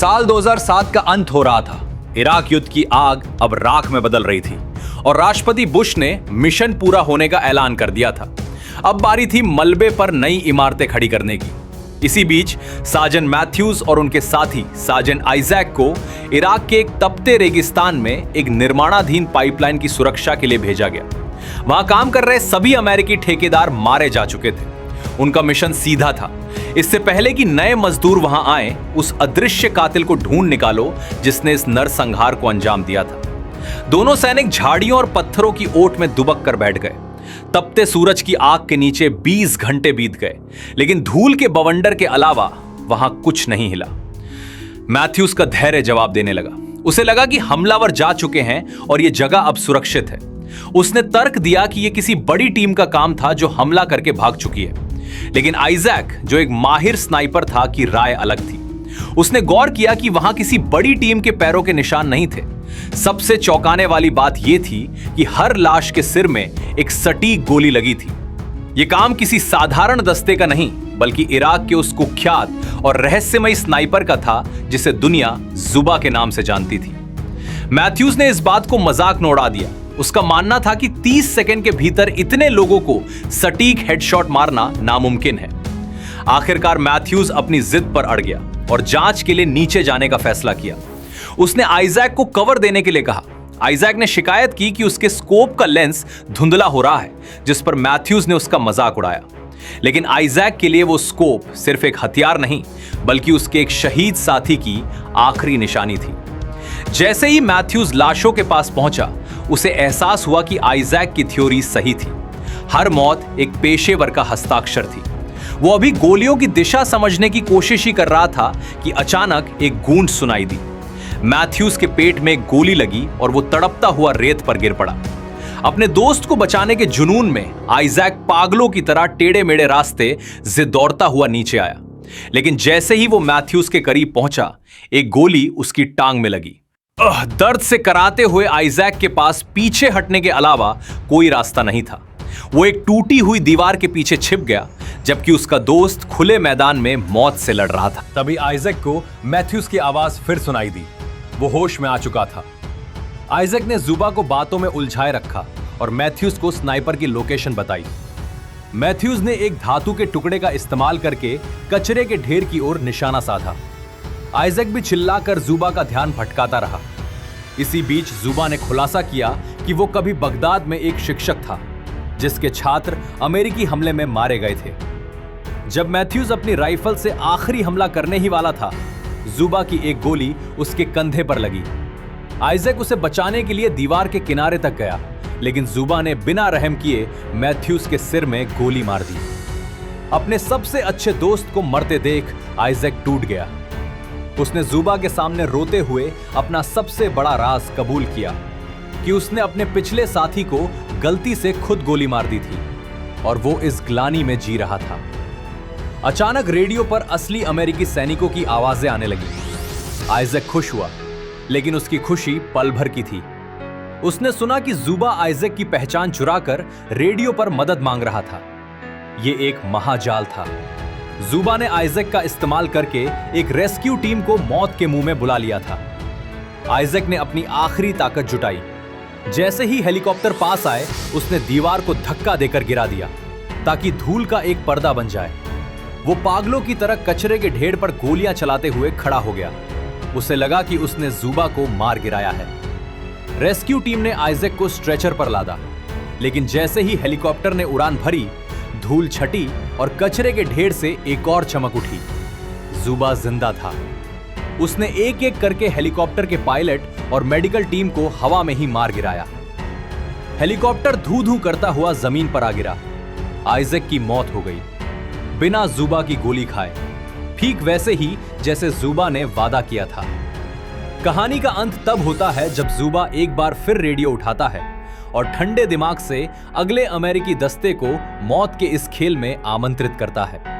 साल 2007 का अंत हो रहा था। इराक युद्ध की आग अब राख में बदल रही थी और राष्ट्रपति बुश ने मिशन पूरा होने का ऐलान कर दिया था। अब बारी थी मलबे पर नई इमारतें खड़ी करने की। इसी बीच साजन मैथ्यूज और उनके साथी साजन आइजैक को इराक के एक तपते रेगिस्तान में एक निर्माणाधीन पाइपलाइन की सुरक्षा के लिए भेजा गया। वहां काम कर रहे सभी अमेरिकी ठेकेदार मारे जा चुके थे। उनका मिशन सीधा था, इससे पहले कि नए मजदूर वहां आए, उस अदृश्य कातिल को ढूंढ निकालो जिसने इस नरसंहार को अंजाम दिया था। दोनों सैनिक झाड़ियों और पत्थरों की ओट में दुबक कर बैठ गए। तपते सूरज की आग के नीचे 20 घंटे बीत गए, लेकिन धूल के बवंडर के अलावा वहां कुछ नहीं हिला। मैथ्यूज का धैर्य जवाब देने लगा। उसे लगा कि हमलावर जा चुके हैं और यह जगह अब सुरक्षित है। उसने तर्क दिया कि यह किसी बड़ी टीम का काम था जो हमला करके भाग चुकी है। लेकिन आइजैक, जो एक माहिर स्नाइपर था, की राय अलग थी। उसने गौर किया कि वहां किसी बड़ी टीम के पैरों के निशान नहीं थे। सबसे चौंकाने वाली बात यह थी कि हर लाश के सिर में एक सटीक गोली लगी थी। यह काम किसी साधारण दस्ते का नहीं, बल्कि इराक के उस कुख्यात और रहस्यमयी स्नाइपर का था जिसे दुनिया जुबा के नाम से जानती थी। मैथ्यूज ने इस बात को मजाक में उड़ा दिया। उसका मानना था कि 30 सेकंड के भीतर इतने लोगों को सटीक हेडशॉट मारना नामुमकिन है। आखिरकार मैथ्यूज अपनी जिद पर अड़ गया और जांच के लिए नीचे जाने का फैसला किया। उसने आइजैक को कवर देने के लिए कहा। आइजैक ने शिकायत की कि उसके स्कोप का लेंस धुंधला हो रहा है, जिस पर मैथ्यूज ने उसका मजाक उड़ाया। लेकिन आइजैक के लिए वो स्कोप सिर्फ एक हथियार नहीं, बल्कि उसके एक शहीद साथी की आखिरी निशानी थी। जैसे ही मैथ्यूज लाशों के पास पहुंचा, उसे एहसास हुआ कि आइजैक की थ्योरी सही थी। हर मौत एक पेशेवर का हस्ताक्षर थी। वो अभी गोलियों की दिशा समझने की कोशिश ही कर रहा था कि अचानक एक गूंज सुनाई दी। मैथ्यूज के पेट में एक गोली लगी और वो तड़पता हुआ रेत पर गिर पड़ा। अपने दोस्त को बचाने के जुनून में आइजैक पागलों की तरह टेढ़े मेढ़े रास्ते से दौड़ता हुआ नीचे आया। लेकिन जैसे ही वो मैथ्यूज के करीब पहुंचा, एक गोली उसकी टांग में लगी। दर्द से कराते हुए आइजैक के पास पीछे हटने के अलावा कोई रास्ता नहीं था। वो एक टूटी हुई दीवार के पीछे छिप गया, जबकि उसका दोस्त खुले मैदान में मौत से लड़ रहा था। तभी आइजैक को मैथ्यूज की आवाज फिर सुनाई दी। वो होश में आ चुका था। आइजैक ने जुबा को बातों में उलझाए रखा और मैथ्यूज को स्नाइपर की लोकेशन बताई। मैथ्यूज ने एक धातु के टुकड़े का इस्तेमाल करके कचरे के ढेर की ओर निशाना साधा। आइजैक भी चिल्लाकर जुबा का ध्यान भटकाता रहा। इसी बीच जुबा ने खुलासा किया कि वो कभी बगदाद में एक शिक्षक था, जिसके छात्र अमेरिकी हमले में मारे गए थे। जब मैथ्यूज अपनी राइफल से आखिरी हमला करने ही वाला था, जुबा की एक गोली उसके कंधे पर लगी। आइजैक उसे बचाने के लिए दीवार के किनारे तक गया, लेकिन जुबा ने बिना रहम किए मैथ्यूज के सिर में गोली मार दी। अपने सबसे अच्छे दोस्त को मरते देख आइजैक टूट गया। उसने जुबा के सामने रोते हुए अपना सबसे बड़ा राज कबूल किया कि उसने अपने पिछले साथी को गलती से खुद गोली मार दी थी और वो इस ग्लानि में जी रहा था। अचानक रेडियो पर असली अमेरिकी सैनिकों की आवाजें आने लगी। आइजैक खुश हुआ, लेकिन उसकी खुशी पल भर की थी। उसने सुना कि जुबा आइजैक की पहचान चुराकर रेडियो पर मदद मांग रहा था। यह एक महाजाल था। जुबा ने आइजैक का इस्तेमाल करके एक रेस्क्यू टीम को मौत के मुंह में बुला लिया था। आइजैक ने अपनी आखिरी ताकत जुटाई। जैसे ही हेलीकॉप्टर पास आए, उसने दीवार को धक्का देकर गिरा दिया ताकि धूल का एक पर्दा बन जाए। वो पागलों की तरह कचरे के ढेर पर गोलियां चलाते हुए खड़ा हो गया। उसे लगा कि उसने जुबा को मार गिराया है। रेस्क्यू टीम ने आइजैक को स्ट्रेचर पर लादा, लेकिन जैसे ही हेलीकॉप्टर ने उड़ान भरी, धूल छटी और कचरे के ढेर से एक और चमक उठी। जुबा जिंदा था। उसने एक एक करके हेलीकॉप्टर के पायलट और मेडिकल टीम को हवा में ही मार गिराया। हेलीकॉप्टर धू धू करता हुआ जमीन पर आ गिरा। आइजैक की मौत हो गई, बिना जुबा की गोली खाए, ठीक वैसे ही जैसे जुबा ने वादा किया था। कहानी का अंत तब होता है जब जुबा एक बार फिर रेडियो उठाता है और ठंडे दिमाग से अगले अमेरिकी दस्ते को मौत के इस खेल में आमंत्रित करता है।